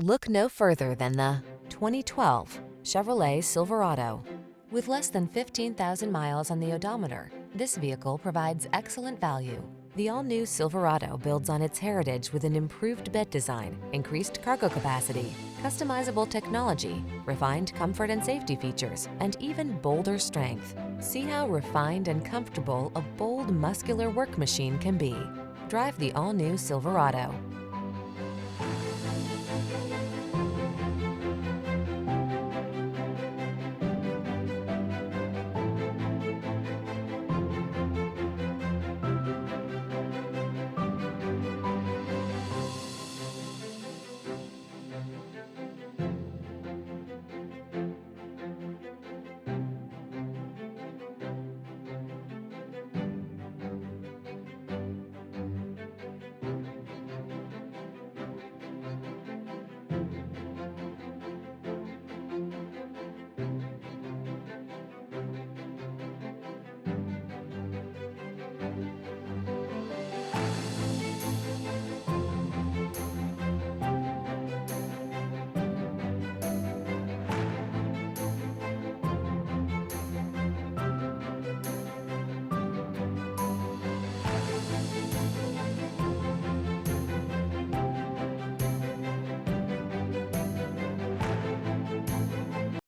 Look no further than the 2012 Chevrolet Silverado. With less than 15,000 miles on the odometer, this vehicle provides excellent value. The all-new Silverado builds on its heritage with an improved bed design, increased cargo capacity, customizable technology, refined comfort and safety features, and even bolder strength. See how refined and comfortable a bold, muscular work machine can be. Drive the all-new Silverado.